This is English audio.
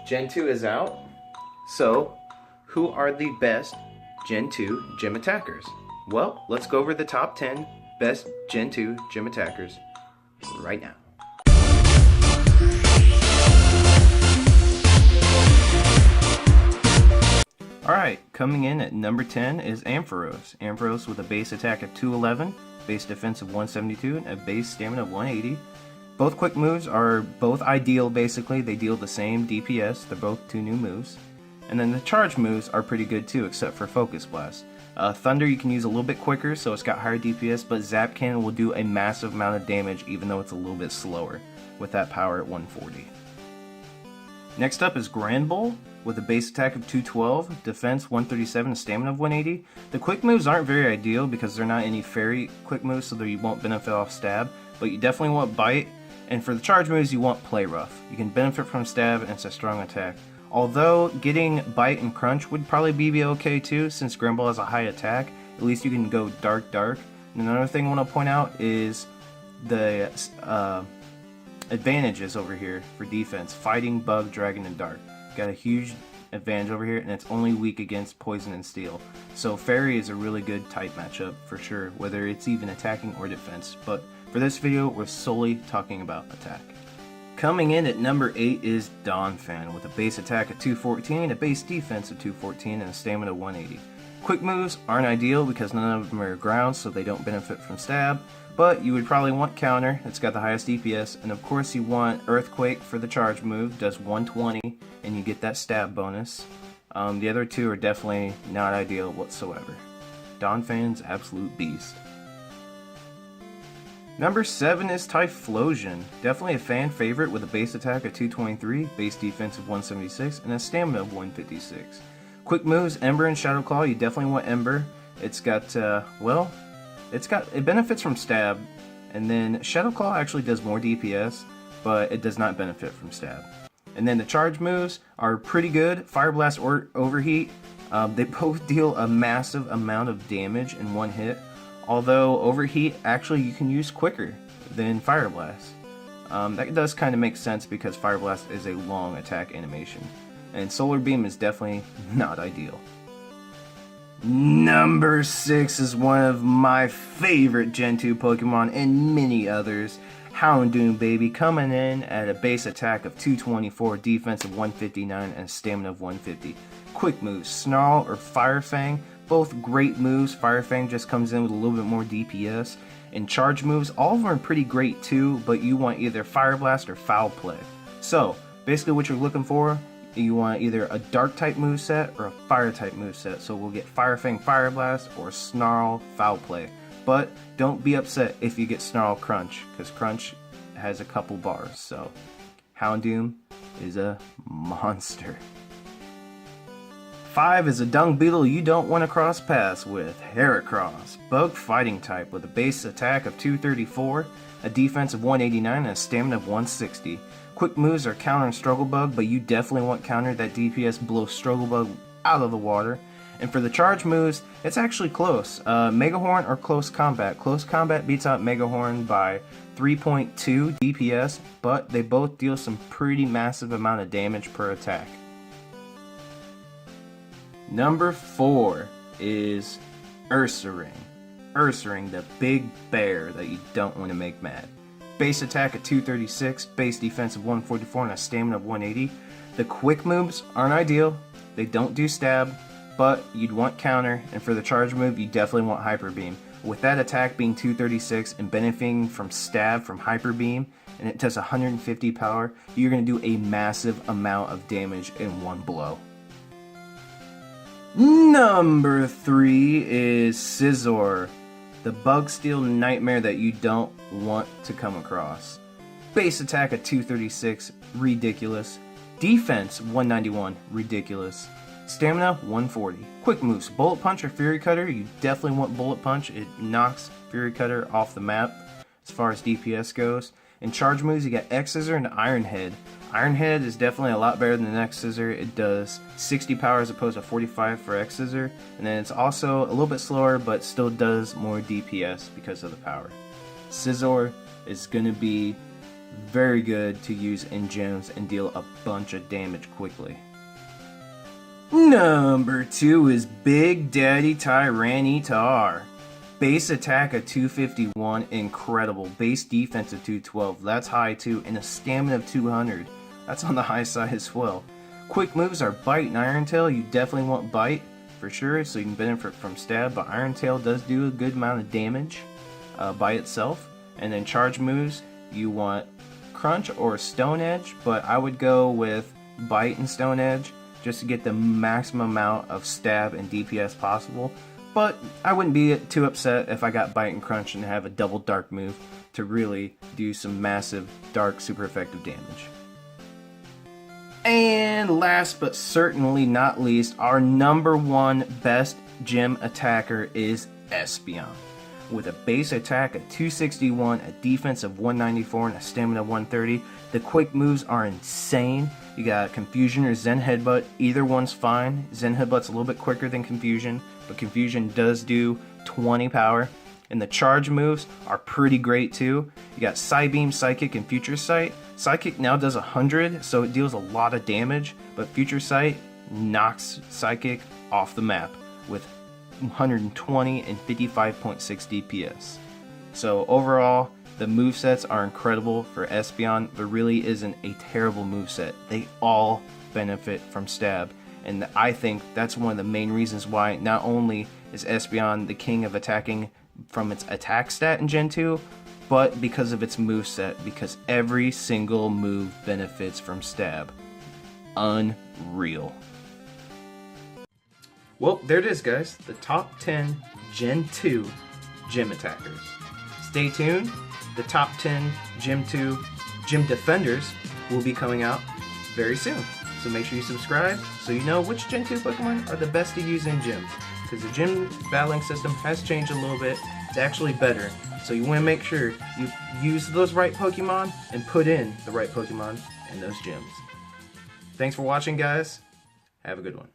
Gen 2 is out. So, who are the best Gen 2 gym attackers? Well, let's go over the top 10 best Gen 2 gym attackers right now. Alright, coming in at number 10 is Ampharos. Ampharos with a base attack of 211, base defense of 172, and a base stamina of 180. Both quick moves are both ideal basically, they deal the same DPS, they're both 2 new moves. And then the charge moves are pretty good too, except for Focus Blast. Thunder you can use a little bit quicker, so it's got higher DPS, but Zap Cannon will do a massive amount of damage even though it's a little bit slower, with that power at 140. Next up is Grand Bull, with a base attack of 212, defense 137, and stamina of 180. The quick moves aren't very ideal because they're not any fairy quick moves, so you won't benefit off stab, but you definitely want bite, and for the charge moves you want play rough. You can benefit from stab and it's a strong attack. Although getting bite and crunch would probably be okay too, since Grand Bull has a high attack, at least you can go dark. And another thing I want to point out is the advantages over here for defense: fighting, bug, dragon, and dark. Got a huge advantage over here, and it's only weak against poison and steel. So fairy is a really good type matchup for sure, whether it's even attacking or defense. But for this video, we're solely talking about attack. Coming in at number 8 is Donphan, with a base attack of 214, a base defense of 214, and a stamina of 180. Quick moves aren't ideal because none of them are ground, so they don't benefit from stab, but you would probably want counter, it's got the highest DPS, and of course you want Earthquake for the charge move, does 120, and you get that stab bonus. The other two are definitely not ideal whatsoever. Donphan's absolute beast. Number 7 is PiSplosion, definitely a fan favorite with a base attack of 223, base defense of 176, and a stamina of 156. Quick moves, Ember and Shadow Claw, you definitely want Ember. It's got, it benefits from stab, and then Shadow Claw actually does more DPS, but it does not benefit from stab. And then the charge moves are pretty good, Fire Blast or Overheat. They both deal a massive amount of damage in one hit. Although Overheat, actually you can use quicker than Fire Blast. That does kind of make sense because Fire Blast is a long attack animation. And Solar Beam is definitely not ideal. Number 6 is one of my favorite Gen 2 Pokemon and many others. Houndoom, baby, coming in at a base attack of 224, defense of 159, and a stamina of 150. Quick moves, Snarl or Fire Fang. Both great moves. Fire Fang just comes in with a little bit more DPS. And charge moves, all of them are pretty great too, but you want either Fire Blast or Foul Play. So, basically what you're looking for, you want either a Dark type moveset or a Fire type moveset. So we'll get Fire Fang Fire Blast or Snarl Foul Play. But don't be upset if you get Snarl Crunch, because Crunch has a couple bars. So, Houndoom is a monster. 5 is a dung beetle you don't want to cross paths with, Heracross. Bug fighting type with a base attack of 234, a defense of 189, and a stamina of 160. Quick moves are counter and struggle bug, but you definitely want counter. That DPS blows struggle bug out of the water. And for the charge moves, it's actually close. Mega Horn or Close Combat. Close Combat beats out Mega Horn by 3.2 DPS, but they both deal some pretty massive amount of damage per attack. Number 4 is Ursaring. Ursaring, the big bear that you don't want to make mad. Base attack of 236, base defense of 144, and a stamina of 180. The quick moves aren't ideal. They don't do stab, but you'd want counter, and for the charge move, you definitely want Hyper Beam. With that attack being 236 and benefiting from stab from Hyper Beam, and it does 150 power, you're going to do a massive amount of damage in one blow. Number 3 is Scizor, the bug steel nightmare that you don't want to come across. Base attack at 236, ridiculous. Defense 191, ridiculous. Stamina 140. Quick moves, Bullet Punch or Fury Cutter. You definitely want Bullet Punch. It knocks Fury Cutter off the map as far as DPS goes. In charge moves, you got X-Scissor and Iron Head. Iron Head is definitely a lot better than the X-Scissor. It does 60 power as opposed to 45 for X-Scissor. And then it's also a little bit slower, but still does more DPS because of the power. Scizor is going to be very good to use in gyms and deal a bunch of damage quickly. Number 2 is Big Daddy Tyranitar. Base attack of 251, incredible. Base defense of 212, that's high too, and a stamina of 200. That's on the high side as well. Quick moves are Bite and Iron Tail. You definitely want Bite for sure, so you can benefit from stab, but Iron Tail does do a good amount of damage by itself. And then charge moves, you want Crunch or Stone Edge, but I would go with Bite and Stone Edge just to get the maximum amount of stab and DPS possible. But I wouldn't be too upset if I got Bite and Crunch and have a double dark move to really do some massive dark super effective damage. And last but certainly not least, our number 1 best gym attacker is Espeon. With a base attack of 261, a defense of 194, and a stamina of 130. The quick moves are insane. You got Confusion or Zen Headbutt, either one's fine. Zen Headbutt's a little bit quicker than Confusion, but Confusion does do 20 power. And the charge moves are pretty great too. You got Psybeam, Psychic, and Future Sight. Psychic now does 100, so it deals a lot of damage, but Future Sight knocks Psychic off the map with 120 and 55.6 DPS. So overall, the movesets are incredible for Espeon. There really isn't a terrible moveset. They all benefit from stab, and I think that's one of the main reasons why not only is Espeon the king of attacking from its attack stat in Gen 2, but because of its moveset, because every single move benefits from stab. Unreal. Well, there it is, guys. The top 10 Gen 2 gym attackers. Stay tuned. The top 10 Gen 2 gym defenders will be coming out very soon. So make sure you subscribe so you know which Gen 2 Pokemon are the best to use in gyms. Because the gym battling system has changed a little bit. It's actually better. So you want to make sure you use those right Pokemon and put in the right Pokemon in those gyms. Thanks for watching, guys. Have a good one.